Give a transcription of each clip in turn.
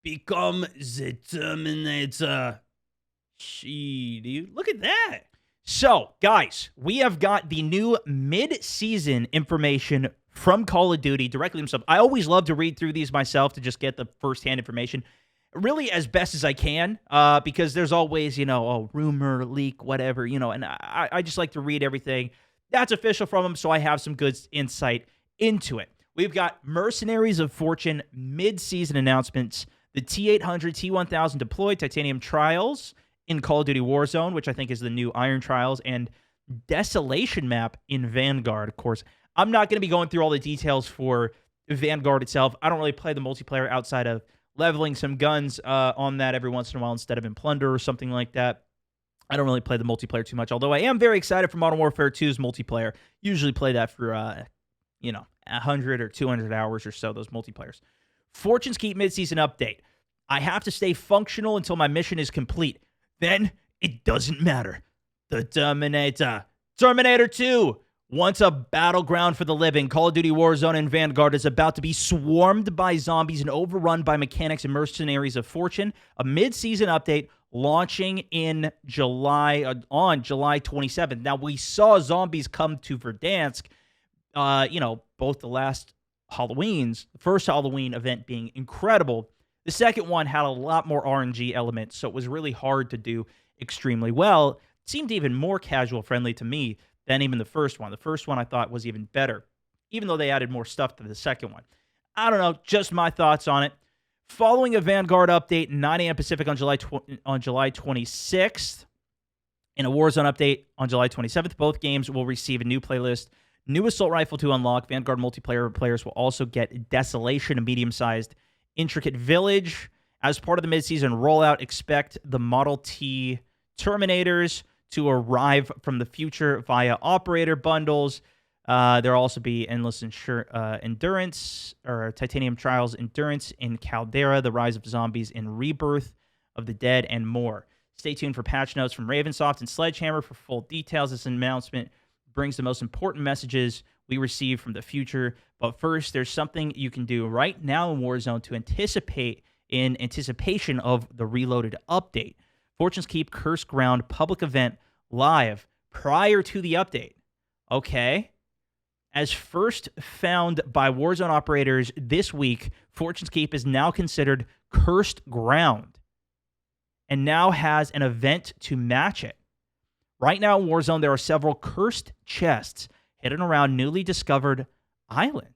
Become the Terminator. Gee, dude, look at that. So, guys, we have got the new mid-season information from Call of Duty directly themselves. I always love to read through these myself to just get the first-hand information, really as best as I can, because there's always, a rumor, leak, whatever, and I just like to read everything that's official from them, so I have some good insight into it. We've got Mercenaries of Fortune mid-season announcements, the T-800, T-1000 deployed, Titanium Trials in Call of Duty Warzone, which I think is the new Iron Trials, and Desolation map in Vanguard. Of course, I'm not going to be going through all the details for Vanguard itself. I don't really play the multiplayer outside of leveling some guns on that every once in a while instead of in Plunder or something like that. I don't really play the multiplayer too much, although I am very excited for Modern Warfare 2's multiplayer. Usually play that for, 100 or 200 hours or so, those multiplayers. Fortune's Keep midseason update. I have to stay functional until my mission is complete. Then it doesn't matter. The Terminator. Terminator 2. Once a battleground for the living, Call of Duty Warzone and Vanguard is about to be swarmed by zombies and overrun by mechanics and mercenaries of fortune. A mid-season update launching in July, on July 27th. Now, we saw zombies come to Verdansk, both the last Halloweens, the first Halloween event being incredible. The second one had a lot more RNG elements, so it was really hard to do extremely well. It seemed even more casual-friendly to me than even the first one. The first one I thought was even better, even though they added more stuff to the second one. I don't know, just my thoughts on it. Following a Vanguard update, 9 a.m. Pacific on July 26th, and a Warzone update on July 27th, both games will receive a new playlist. New Assault Rifle to unlock. Vanguard multiplayer players will also get Desolation, a medium-sized intricate village. As part of the mid-season rollout, expect the Model T Terminators to arrive from the future via operator bundles. There will also be Endless Endurance, or Titanium Trials Endurance in Caldera, The Rise of Zombies in Rebirth of the Dead, and more. Stay tuned for patch notes from Ravensoft and Sledgehammer for full details. This announcement brings the most important messages we receive from the future. But first, there's something you can do right now in Warzone to anticipation of the Reloaded update. Fortune's Keep Cursed Ground public event live prior to the update. Okay. As first found by Warzone operators this week, Fortune's Keep is now considered Cursed Ground and now has an event to match it. Right now in Warzone, there are several cursed chests hidden around newly discovered island.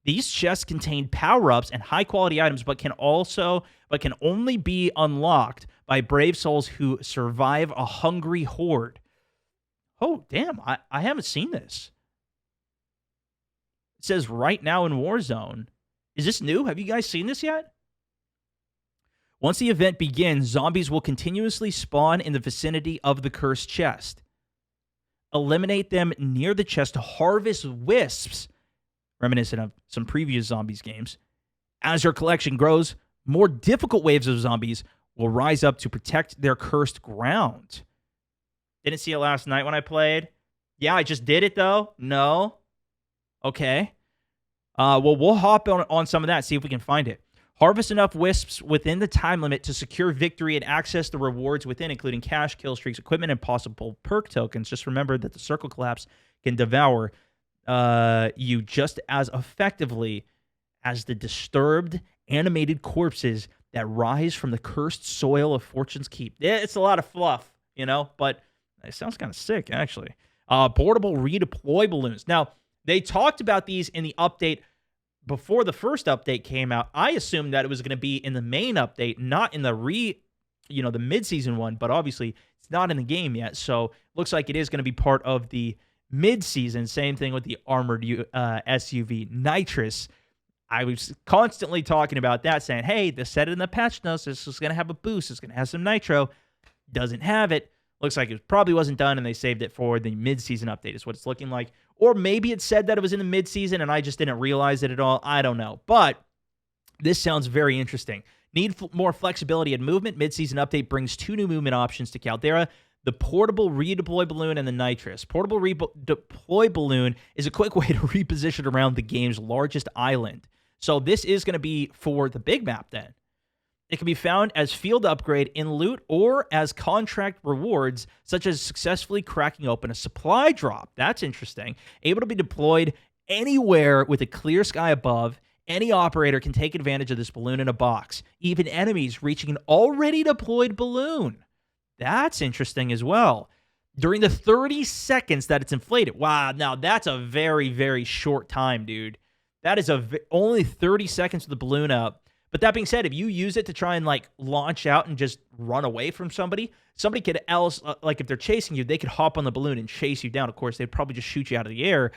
These chests contain power-ups and high-quality items, but can only be unlocked by brave souls who survive a hungry horde. Oh, damn, I haven't seen this. It says right now in Warzone. Is this new? Have you guys seen this yet? Once the event begins, zombies will continuously spawn in the vicinity of the cursed chest. Eliminate them near the chest to harvest wisps, reminiscent of some previous zombies games. As your collection grows, more difficult waves of zombies will rise up to protect their cursed ground. Didn't see it last night when I played. Yeah, I just did it, though. No. Okay. We'll hop on some of that, see if we can find it. Harvest enough wisps within the time limit to secure victory and access the rewards within, including cash, kill streaks, equipment, and possible perk tokens. Just remember that the circle collapse can devour you just as effectively as the disturbed, animated corpses that rise from the cursed soil of Fortune's Keep. Yeah, it's a lot of fluff, but it sounds kind of sick, actually. Portable redeploy balloons. Now, they talked about these in the update before the first update came out. I assumed that it was going to be in the main update, not in the the mid-season one, but obviously it's not in the game yet. So looks like it is going to be part of the mid-season. Same thing with the armored SUV Nitrous. I was constantly talking about that, saying, hey, they said it in the patch notes. This is going to have a boost. It's going to have some nitro. Doesn't have it. Looks like it probably wasn't done, and they saved it for the mid-season update is what it's looking like. Or maybe it said that it was in the mid-season, and I just didn't realize it at all. I don't know. But this sounds very interesting. Need more flexibility and movement. Mid-season update brings 2 new movement options to Caldera. The portable redeploy balloon and the Nitrous. Portable redeploy balloon is a quick way to reposition around the game's largest island. So this is going to be for the big map then. It can be found as field upgrade in loot or as contract rewards, such as successfully cracking open a supply drop. That's interesting. Able to be deployed anywhere with a clear sky above. Any operator can take advantage of this balloon in a box, even enemies reaching an already deployed balloon. That's interesting as well. During the 30 seconds that it's inflated. Wow, now that's a very, very short time, dude. That is only 30 seconds with the balloon up. But that being said, if you use it to try and like launch out and just run away from somebody could else, like if they're chasing you, they could hop on the balloon and chase you down. Of course, they'd probably just shoot you out of the air.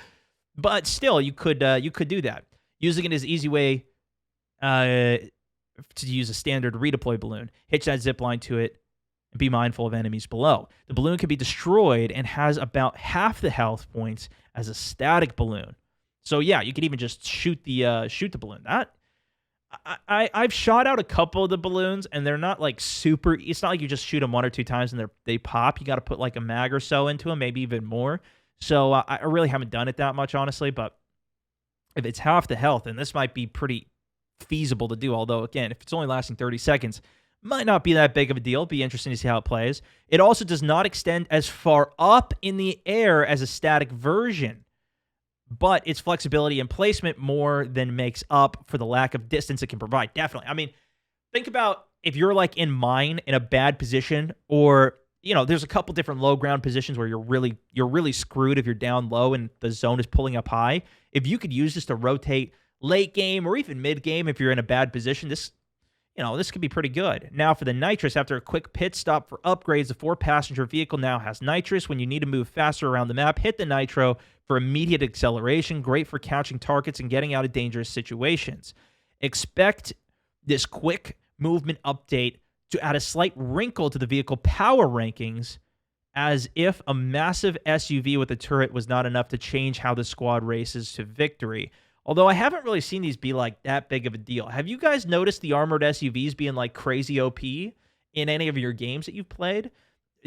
But still, you could do that. Using it as an easy way to use a standard redeploy balloon. Hitch that zip line to it and be mindful of enemies below. The balloon can be destroyed and has about half the health points as a static balloon. So yeah, you could even just shoot the balloon. I've shot out a couple of the balloons, and they're not like super. It's not like you just shoot them one or two times and they pop. You got to put like a mag or so into them, maybe even more. So I really haven't done it that much, honestly. But if it's half the health, then this might be pretty feasible to do. Although again, if it's only lasting 30 seconds, might not be that big of a deal. Be interesting to see how it plays. It also does not extend as far up in the air as a static version, but its flexibility and placement more than makes up for the lack of distance it can provide. Definitely. I mean, think about if you're like in mine in a bad position, or there's a couple different low ground positions where you're really screwed if you're down low and the zone is pulling up high. If you could use this to rotate late game or even mid game if you're in a bad position, this could be pretty good. Now for the nitrous, after a quick pit stop for upgrades, the 4-passenger vehicle now has nitrous. When you need to move faster around the map, hit the nitro for immediate acceleration. Great for catching targets and getting out of dangerous situations. Expect this quick movement update to add a slight wrinkle to the vehicle power rankings, as if a massive SUV with a turret was not enough to change how the squad races to victory. Although I haven't really seen these be like that big of a deal. Have you guys noticed the armored SUVs being like crazy OP in any of your games that you've played?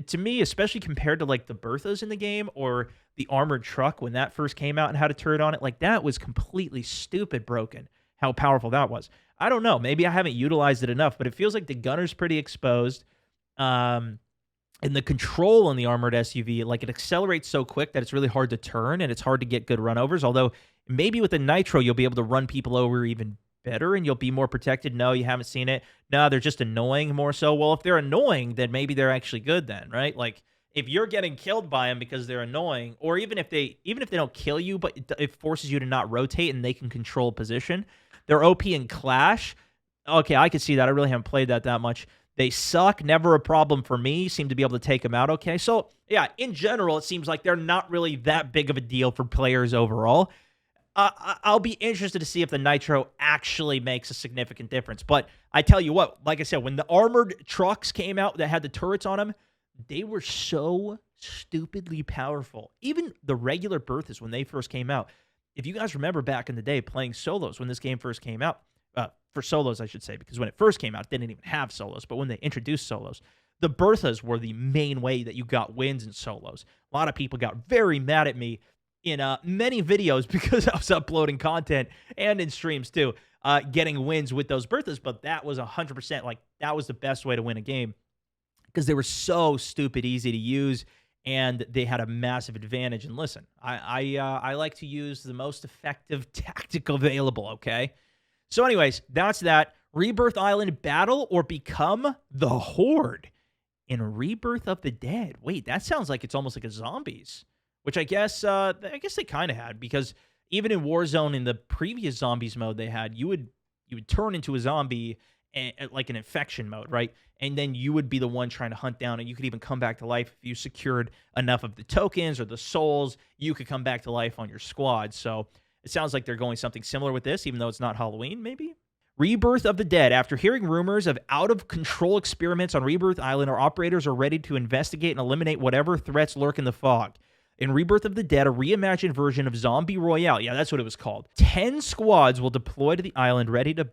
To me, especially compared to like the Berthas in the game or the armored truck when that first came out and had a turret on it, like that was completely stupid broken, how powerful that was. I don't know. Maybe I haven't utilized it enough, but it feels like the gunner's pretty exposed. And the control on the armored SUV, like it accelerates so quick that it's really hard to turn and it's hard to get good runovers. Although maybe with the nitro, you'll be able to run people over even better and you'll be more protected. No, you haven't seen it. No, they're just annoying more so. Well, if they're annoying, then maybe they're actually good then, right? Like if you're getting killed by them because they're annoying, or even if they don't kill you, but it forces you to not rotate and they can control position, they're OP in Clash. Okay, I could see that. I really haven't played that much. They suck. Never a problem for me. Seem to be able to take them out okay. So, yeah, in general, it seems like they're not really that big of a deal for players overall. I'll be interested to see if the Nitro actually makes a significant difference. But I tell you what, like I said, when the armored trucks came out that had the turrets on them, they were so stupidly powerful. Even the regular Berthas, when they first came out, if you guys remember back in the day playing solos when this game first came out, for solos, I should say, because when it first came out, it didn't even have solos. But when they introduced solos, the Berthas were the main way that you got wins in solos. A lot of people got very mad at me in many videos because I was uploading content and in streams too, getting wins with those Berthas. But that was 100%, like, that was the best way to win a game because they were so stupid easy to use and they had a massive advantage. And listen, I like to use the most effective tactic available, okay? So anyways, that's that. Rebirth Island battle or become the Horde in Rebirth of the Dead. Wait, that sounds like it's almost like a zombies, which I guess they kind of had, because even in Warzone in the previous zombies mode they had, you would turn into a zombie like an infection mode, right? And then you would be the one trying to hunt down, and you could even come back to life if you secured enough of the tokens or the souls. You could come back to life on your squad. So it sounds like they're going something similar with this, even though it's not Halloween, maybe? Rebirth of the Dead. After hearing rumors of out-of-control experiments on Rebirth Island, our operators are ready to investigate and eliminate whatever threats lurk in the fog. In Rebirth of the Dead, a reimagined version of Zombie Royale, yeah, that's what it was called, 10 squads will deploy to the island ready to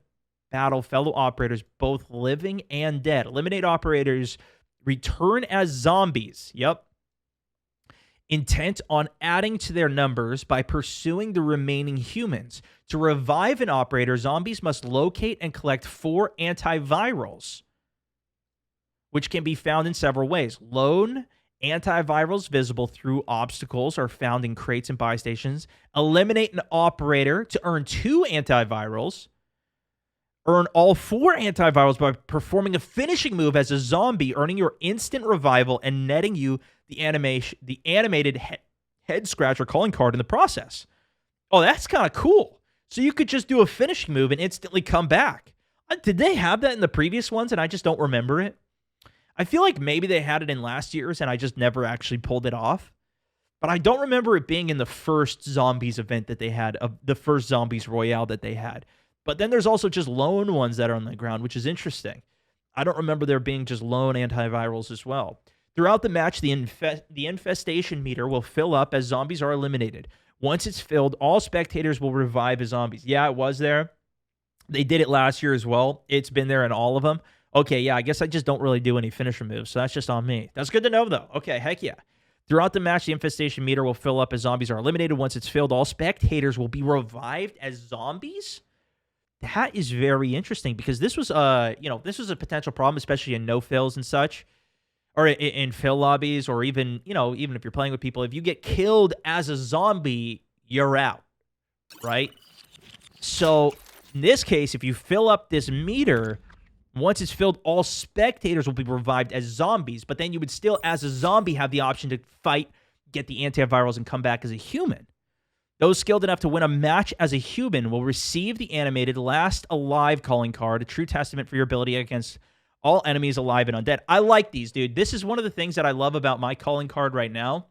battle fellow operators, both living and dead. Eliminate operators, return as zombies. Yep. intent on adding to their numbers by pursuing the remaining humans. To revive an operator, zombies must locate and collect 4 antivirals, which can be found in several ways. Lone antivirals visible through obstacles are found in crates and buy stations. Eliminate an operator to earn 2 antivirals. Earn all 4 antivirals by performing a finishing move as a zombie, earning your instant revival and netting you the animated head scratcher calling card in the process. Oh, that's kind of cool. So you could just do a finishing move and instantly come back. Did they have that in the previous ones and I just don't remember it? I feel like maybe they had it in last year's and I just never actually pulled it off. But I don't remember it being in the first Zombies event that they had, of the first Zombies Royale that they had. But then there's also just lone ones that are on the ground, which is interesting. I don't remember there being just lone antivirals as well. Throughout the match, the infestation meter will fill up as zombies are eliminated. Once it's filled, all spectators will revive as zombies. Yeah, it was there. They did it last year as well. It's been there in all of them. Okay, yeah, I guess I just don't really do any finisher moves, so that's just on me. That's good to know, though. Okay, heck yeah. Throughout the match, the infestation meter will fill up as zombies are eliminated. Once it's filled, all spectators will be revived as zombies. That is very interesting because this was this was a potential problem, especially in no fills and such, or in fill lobbies, or even if you're playing with people. If you get killed as a zombie, you're out, right? So in this case, if you fill up this meter, once it's filled, all spectators will be revived as zombies, but then you would still, as a zombie, have the option to fight, get the antivirals, and come back as a human. Those skilled enough to win a match as a human will receive the animated Last Alive calling card, a true testament for your ability against all enemies alive and undead. I like these, dude. This is one of the things that I love about my calling card right now.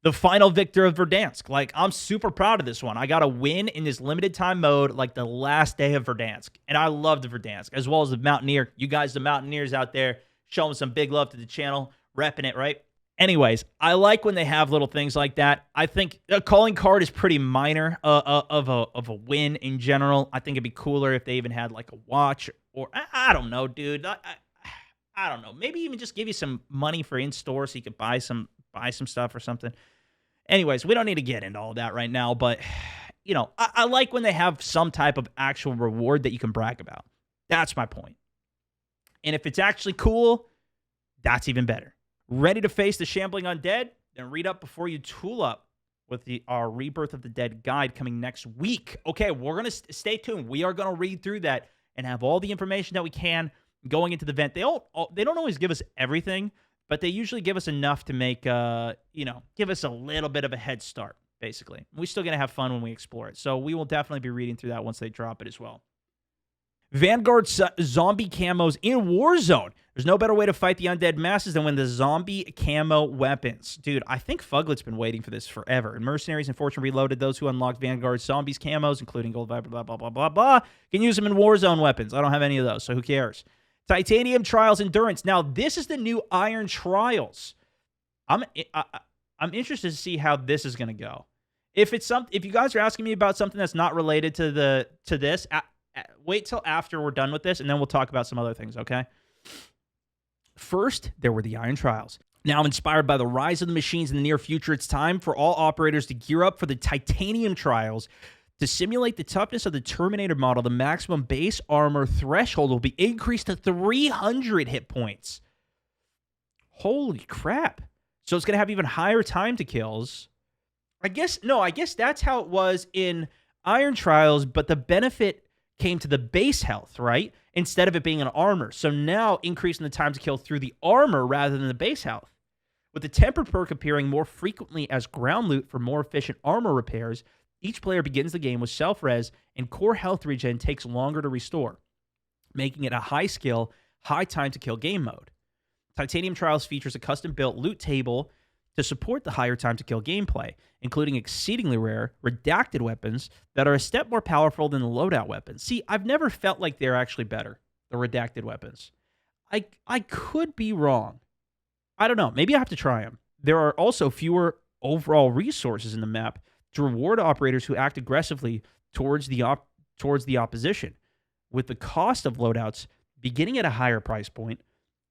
The final victor of Verdansk. Like, I'm super proud of this one. I got a win in this limited time mode, like the last day of Verdansk. And I love the Verdansk, as well as the Mountaineer. You guys, the Mountaineers out there, showing some big love to the channel, repping it, right? Anyways, I like when they have little things like that. I think a calling card is pretty minor of a win in general. I think it'd be cooler if they even had like a watch, or I don't know, dude. I don't know. Maybe even just give you some money for in-store so you could buy some stuff or something. Anyways, we don't need to get into all that right now, but I like when they have some type of actual reward that you can brag about. That's my point. And if it's actually cool, that's even better. Ready to face the shambling undead? Then read up before you tool up with our Rebirth of the Dead guide coming next week. Okay, we're going to stay tuned. We are going to read through that and have all the information that we can going into the event. They don't always give us everything, but they usually give us enough to make, give us a little bit of a head start, basically. We're still going to have fun when we explore it. So we will definitely be reading through that once they drop it as well. Vanguard zombie camos in Warzone. There's no better way to fight the undead masses than when the zombie camo weapons. Dude, I think Fuglet's been waiting for this forever. In Mercenaries and Fortune Reloaded, those who unlock Vanguard zombies camos, including gold viper, blah, blah, blah, blah, blah, can use them in Warzone weapons. I don't have any of those, so who cares? Titanium Trials Endurance. Now, this is the new Iron Trials. I'm interested to see how this is going to go. If you guys are asking me about something that's not related to this, wait till after we're done with this, and then we'll talk about some other things, okay? First, there were the Iron Trials. Now, inspired by the rise of the machines in the near future, it's time for all operators to gear up for the Titanium Trials. To simulate the toughness of the Terminator model, the maximum base armor threshold will be increased to 300 hit points. Holy crap. So it's going to have even higher time to kills. I guess that's how it was in Iron Trials, but the benefit came to the base health, right? Instead of it being an armor. So now increasing the time to kill through the armor rather than the base health. With the tempered perk appearing more frequently as ground loot for more efficient armor repairs, each player begins the game with self-res, and core health regen takes longer to restore, making it a high skill, high time to kill game mode. Titanium Trials features a custom-built loot table to support the higher time to kill gameplay, including exceedingly rare, redacted weapons that are a step more powerful than the loadout weapons. See, I've never felt like they're actually better, the redacted weapons. I could be wrong. I don't know. Maybe I have to try them. There are also fewer overall resources in the map to reward operators who act aggressively towards the opposition, with the cost of loadouts beginning at a higher price point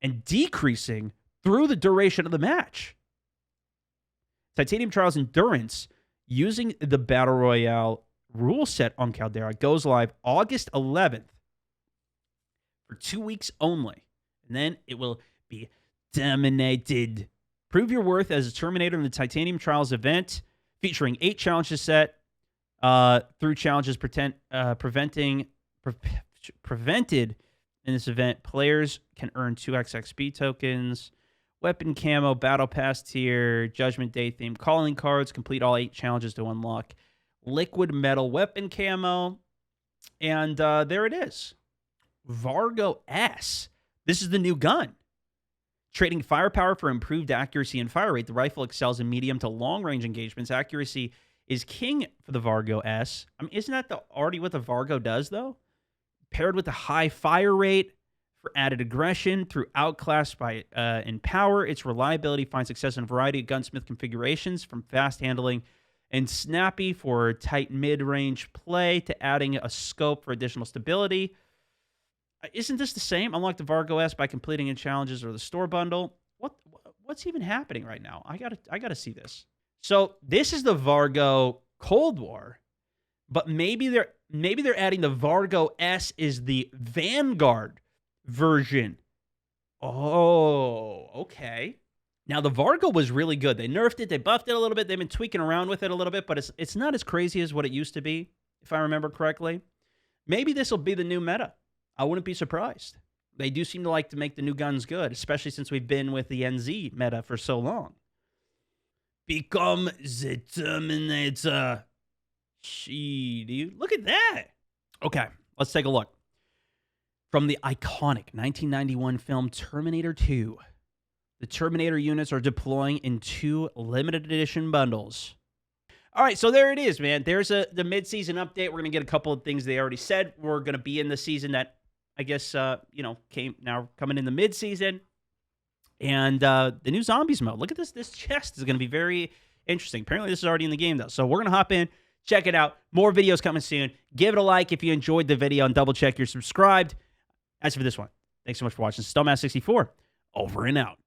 and decreasing through the duration of the match. Titanium Trials Endurance, using the Battle Royale rule set on Caldera, goes live August 11th for 2 weeks only. And then it will be terminated. Prove your worth as a Terminator in the Titanium Trials event, featuring 8 challenges set through challenges prevented in this event. Players can earn 2x XP tokens, weapon camo, battle pass tier, Judgment Day theme calling cards, complete all 8 challenges to unlock liquid metal weapon camo. And there it is. Vargo S. This is the new gun. Trading firepower for improved accuracy and fire rate, the rifle excels in medium to long-range engagements. Accuracy is king for the Vargo S. I mean, isn't that already what the Vargo does, though? Paired with a high fire rate for added aggression through outclassed by in power, its reliability finds success in a variety of gunsmith configurations, from fast handling and snappy for tight mid-range play to adding a scope for additional stability. Isn't this the same? Unlock the Vargo S by completing in challenges or the store bundle. What's even happening right now? I gotta see this. So this is the Vargo Cold War, but maybe they're adding the Vargo S is the Vanguard version. Oh, okay. Now the Vargo was really good. They nerfed it, they buffed it a little bit, they've been tweaking around with it a little bit, but it's not as crazy as what it used to be, if I remember correctly. Maybe this will be the new meta. I wouldn't be surprised. They do seem to like to make the new guns good, especially since we've been with the NZ meta for so long. Become the Terminator. Gee, dude. Look at that. Okay, let's take a look. From the iconic 1991 film Terminator 2, the Terminator units are deploying in 2 limited edition bundles. All right, so there it is, man. There's the mid-season update. We're going to get a couple of things they already said. We're going to be in the season that, I guess, coming in the mid-season. And the new zombies mode. Look at this. This chest is going to be very interesting. Apparently, this is already in the game, though. So we're going to hop in, check it out. More videos coming soon. Give it a like if you enjoyed the video, and double-check you're subscribed. As for this one, thanks so much for watching. StoneMountain 64, over and out.